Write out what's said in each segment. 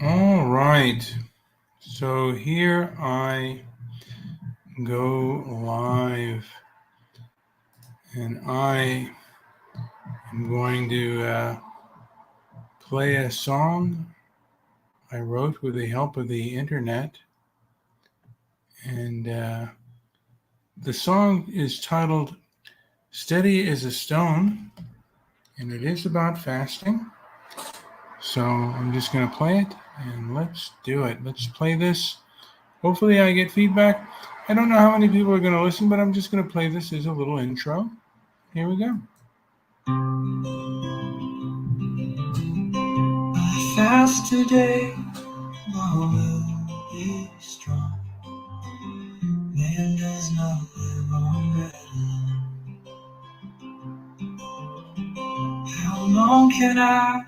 All right. So here I go live, and I am going to play a song I wrote with the help of the internet. And the song is titled Steady as a Stone, and it is about fasting. So I'm just going to play it, and let's do it. Let's play this. Hopefully, I get feedback. I don't know how many people are going to listen, but I'm just going to play this as a little intro. Here we go. I fast today, my will is strong. Man does not live on bread alone. How long can I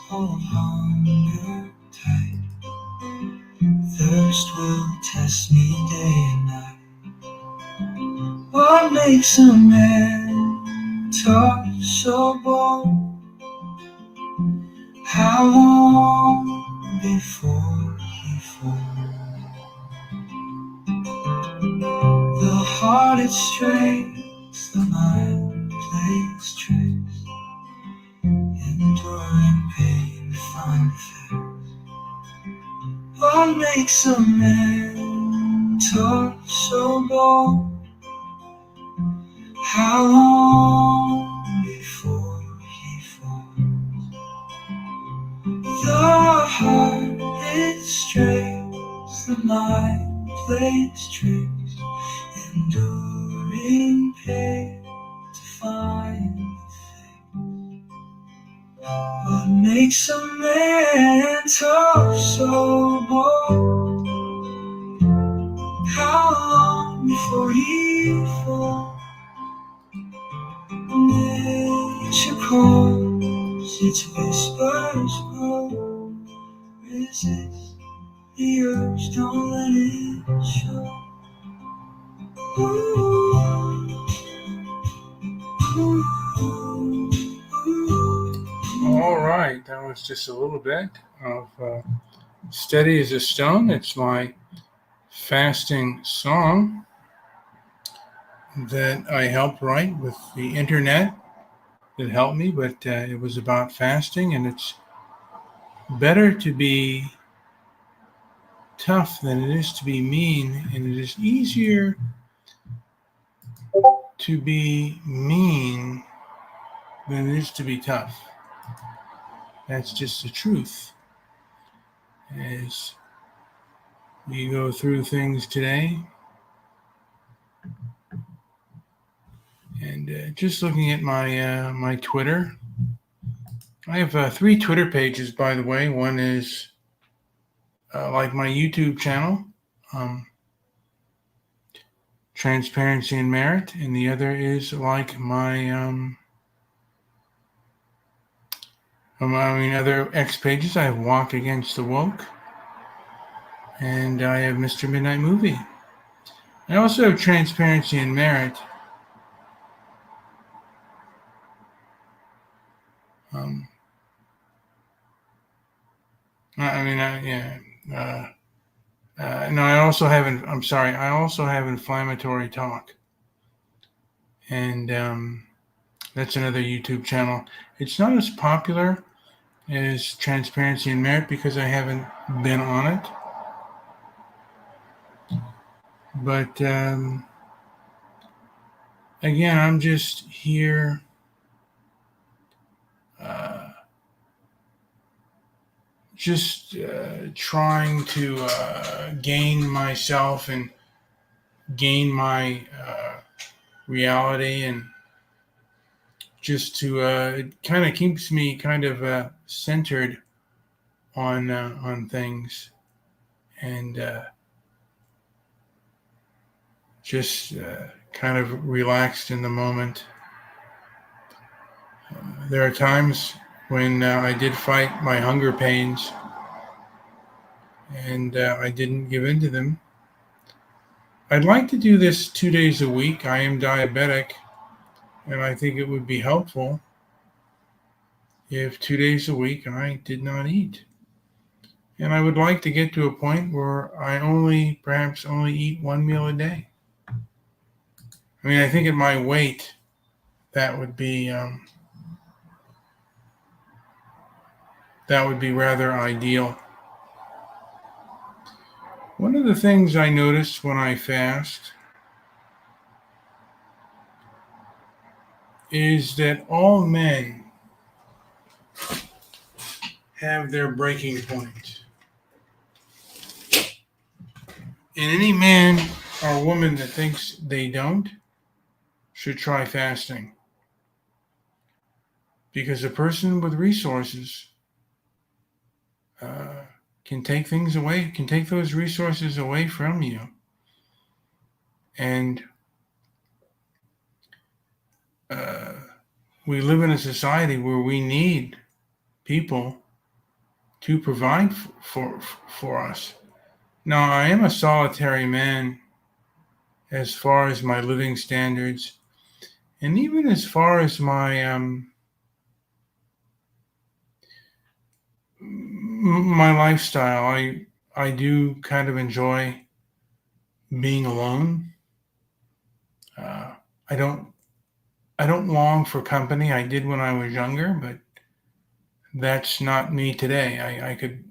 hold hunger tight? Thirst will test me day and night. What makes a man talk so bold? How long before he falls? The heart it strains, the mind plays tricks, enduring pain find fear. What makes a man talk so bold? How long before he falls? The heart it strains, the mind plays tricks, enduring pain to find the fix. What makes a man talk so bold? How long before he falls? Nature calls, its whispers grow. Resist the urge, don't let it show. All right, that was just a little bit of Steady as a Stone. It's my fasting song that I helped write with the internet that helped me, but it was about fasting, and it's better to be tough than it is to be mean, and it is easier to be mean than it is to be tough. That's just the truth. As we go through things today, and just looking at my Twitter, I have 3 Twitter pages, by the way. One is like my YouTube channel, um, Transparency and Merit, and the other is like my other X pages. I have Walk Against the Woke, and I have Mr. Midnight Movie. I also have Transparency and Merit. Um, yeah. No, I also have. I'm sorry. I also have Inflammatory Talk, and that's another YouTube channel. It's not as popular as Transparency and Merit because I haven't been on it. But again, I'm just here trying to gain myself and gain my reality, and just to it kind of keeps me kind of centered on things, and just kind of relaxed in the moment. There are times when I did fight my hunger pains, and I didn't give in to them. I'd like to do this 2 days a week. I am diabetic, and I think it would be helpful if 2 days a week I did not eat. And I would like to get to a point where I perhaps only eat one meal a day. I mean, I think at my weight, that would be rather ideal. One of the things I notice when I fast is that all men have their breaking point. And any man or woman that thinks they don't should try fasting. Because a person with resources can take things away, can take those resources away from you. And we live in a society where we need people to provide for us. Now, I am a solitary man as far as my living standards, and even as far as my my lifestyle. I do kind of enjoy being alone. I don't long for company. I did when I was younger, but that's not me today. I could,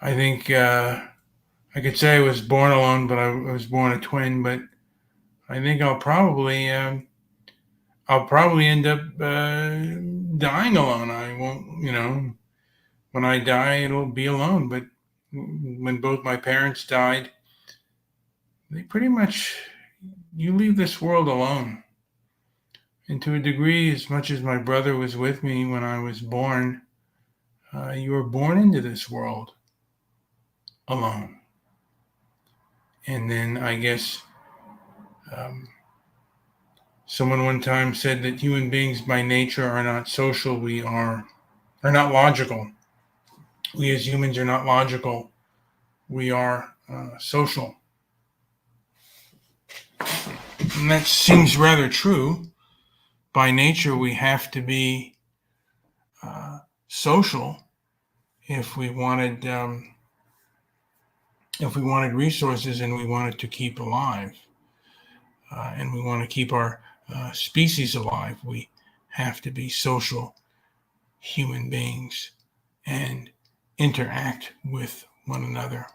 I think I could say I was born alone, but I was born a twin. But I think I'll probably end up dying alone. I won't, when I die, it'll be alone. But when both my parents died, they pretty much, you leave this world alone. And to a degree, as much as my brother was with me when I was born, you were born into this world alone. And then I guess someone one time said that human beings by nature are not social. We are not logical. We as humans are not logical. We are social. And that seems rather true. By nature, we have to be social if we wanted resources and we wanted to keep alive, and we want to keep our species alive. We have to be social human beings and interact with one another.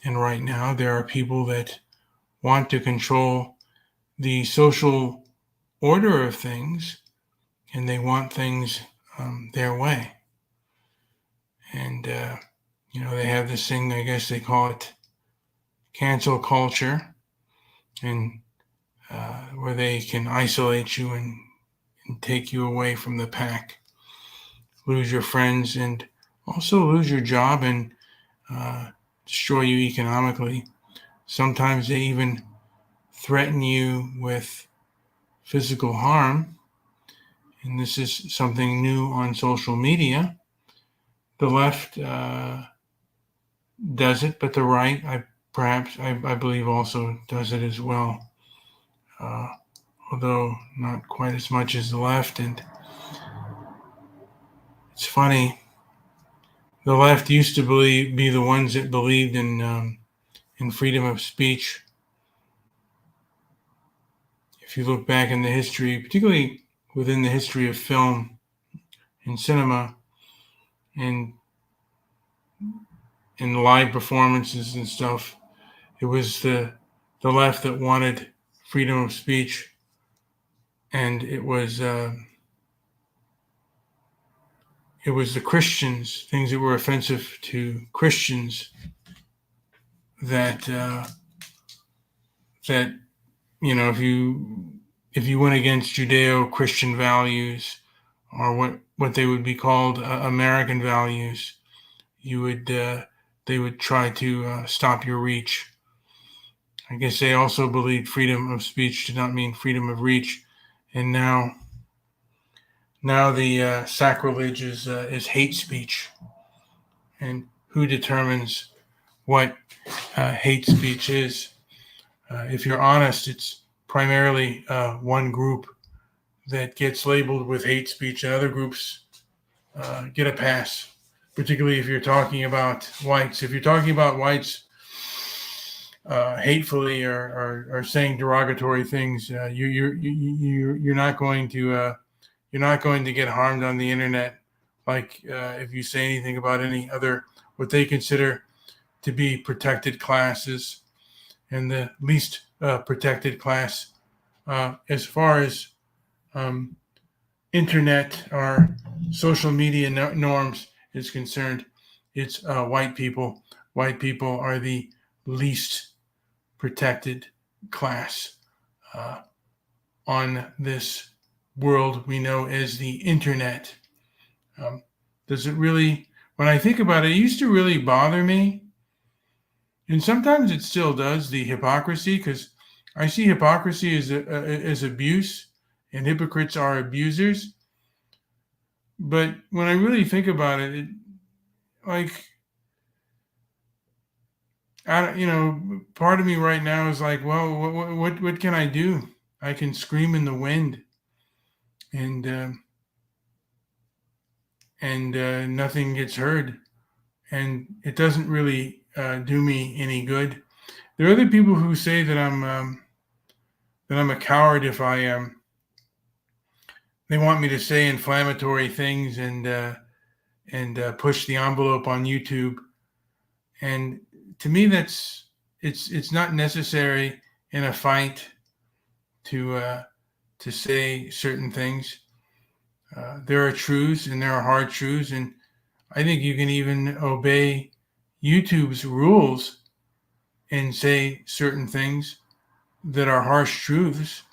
And right now, there are people that want to control the social order of things, and they want things their way. And, they have this thing, I guess they call it cancel culture, and where they can isolate you and take you away from the pack, lose your friends, and also lose your job and destroy you economically. Sometimes they even threaten you with physical harm. And this is something new on social media. The left does it, but the right, I believe, also does it as well. Although not quite as much as the left. And it's funny, the left used to be the ones that believed in freedom of speech. If you look back in the history, particularly within the history of film and cinema and in live performances and stuff, it was the left that wanted freedom of speech, and it was the Christians, things that were offensive to Christians, that if you went against Judeo-Christian values, or what they would be called American values, they would try to stop your reach. I guess they also believed freedom of speech did not mean freedom of reach, and now the sacrilege is hate speech. And who determines what hate speech is? If you're honest, it's primarily one group that gets labeled with hate speech, and other groups get a pass, particularly if you're talking about whites. If you're talking about whites hatefully or saying derogatory things, you're not going to get harmed on the internet. Like if you say anything about any other what they consider to be protected classes, and the least protected class as far as internet or social media norms is concerned, it's white people. White people are the least protected class on this world we know as the internet. Does it really, when I think about it, it used to really bother me, and sometimes it still does, the hypocrisy, because I see hypocrisy as abuse, and hypocrites are abusers. But when I really think about it, like, part of me right now is like, well, what can I do? I can scream in the wind, and nothing gets heard, and it doesn't really do me any good. There are other people who say that I'm a coward if I they want me to say inflammatory things and push the envelope on YouTube. And to me, it's not necessary in a fight to say certain things. There are truths and there are hard truths, and I think you can even obey YouTube's rules and say certain things that are harsh truths.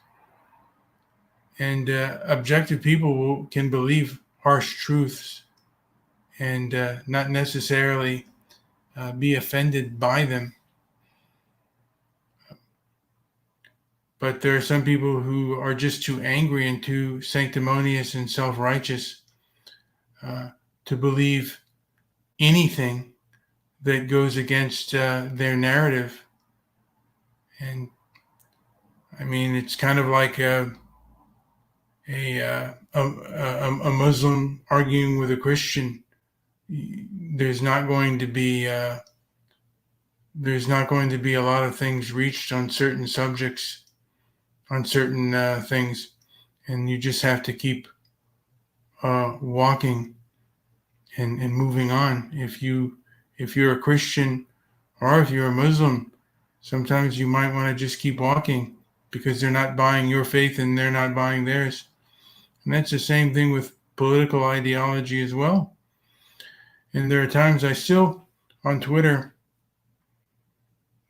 And objective people can believe harsh truths and not necessarily be offended by them. But there are some people who are just too angry and too sanctimonious and self-righteous to believe anything that goes against their narrative. And I mean, it's kind of like a Muslim arguing with a Christian. There's not going to be a lot of things reached on certain subjects, on certain things, and you just have to keep walking and moving on. If you're a Christian or if you're a Muslim, sometimes you might want to just keep walking because they're not buying your faith and they're not buying theirs. And that's the same thing with political ideology as well. And there are times I still on Twitter,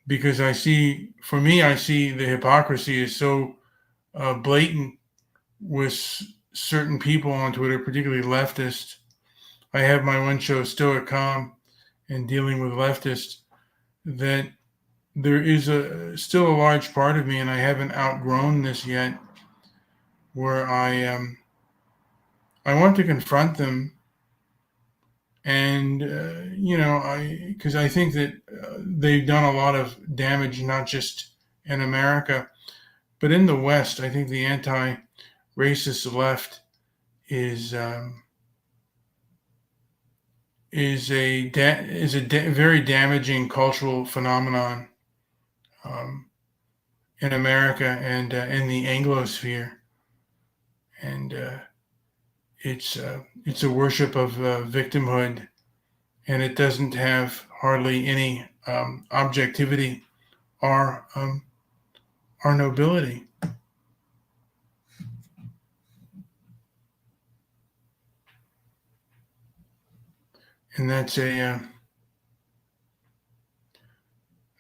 because I see the hypocrisy is so blatant with certain people on Twitter, particularly leftists. I have my one show, Stoic, and dealing with leftists, that there is still a large part of me, and I haven't outgrown this yet, where I want to confront them, and because I think that they've done a lot of damage, not just in America, but in the West. I think the anti-racist left is a very damaging cultural phenomenon in America and in the Anglosphere, and it's a worship of victimhood, and it doesn't have hardly any objectivity or nobility. And that's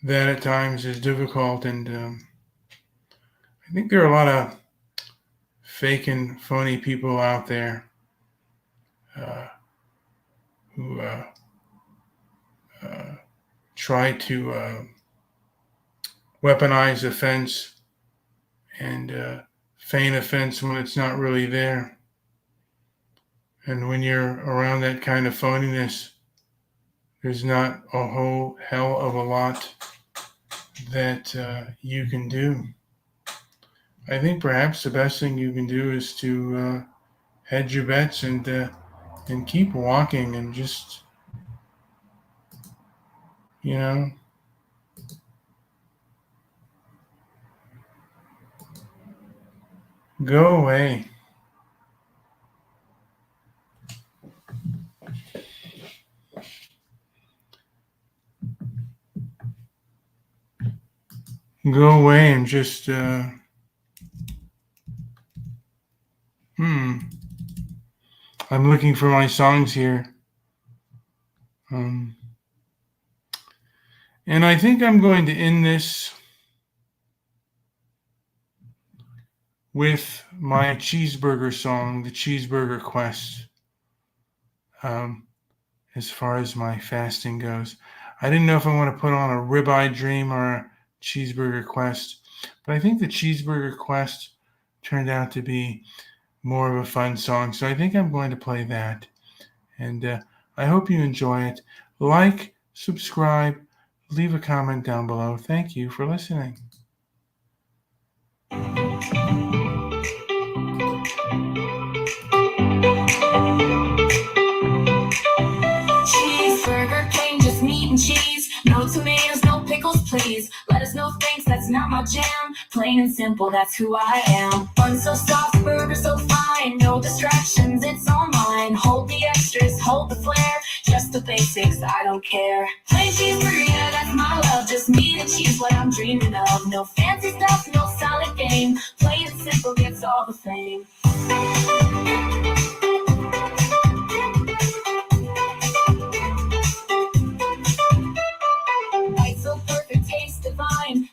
that at times is difficult, and I think there are a lot of fake and phony people out there who try to weaponize offense and feign offense when it's not really there. And when you're around that kind of phoniness, there's not a whole hell of a lot that you can do. I think perhaps the best thing you can do is to hedge your bets and and keep walking and just, go away. Go away and just, I'm looking for my songs here. And I think I'm going to end this with my cheeseburger song, The Cheeseburger Quest, as far as my fasting goes. I didn't know if I want to put on a ribeye dream or a cheeseburger quest, but I think the cheeseburger quest turned out to be more of a fun song. So I think I'm going to play that. And I hope you enjoy it. Like, subscribe, leave a comment down below. Thank you for listening. Cheeseburger, plain, just meat and cheese. No tomatoes, no pickles, please. Lettuce, no thanks, that's not my jam. Plain and simple, that's who I am. Bun so soft, burger so fine. No distractions, it's all mine. Hold the extras, hold the flair. Just the basics, I don't care. Plain cheeseburger, yeah, that's my love. Just meat and cheese, what I'm dreaming of. No fancy stuff, no solid game. Plain and simple gets all the fame.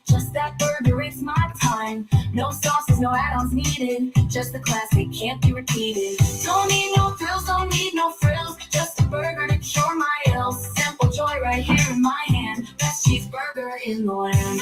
Just that burger, it's my time. No sauces, no add-ons needed. Just the classic, can't be repeated. Don't need no thrills, don't need no frills. Just a burger to cure my ills. Simple joy right here in my hand. Best cheeseburger in the land.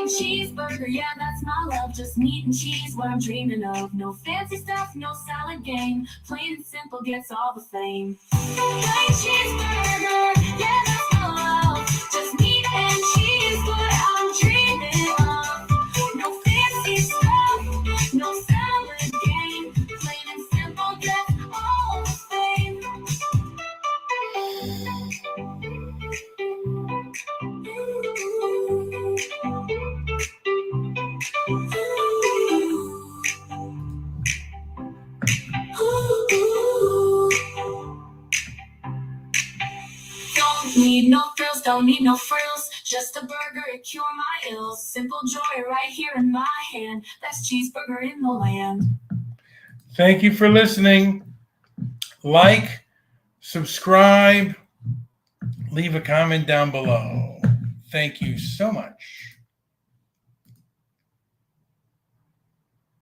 Cheeseburger, yeah, that's my love. Just meat and cheese, what I'm dreaming of. No fancy stuff, no salad game. Plain and simple gets all the fame. Plain cheeseburger, yeah, that's my love. Just meat and cheese, what I'm dreaming of. No fancy stuff, no salad game. Plain and simple gets all the fame. Don't need no thrills, don't need no frills. Just a burger to cure my ills. Simple joy right here in my hand. That's cheeseburger in the land. Thank you for listening. Like, subscribe, leave a comment down below. Thank you so much.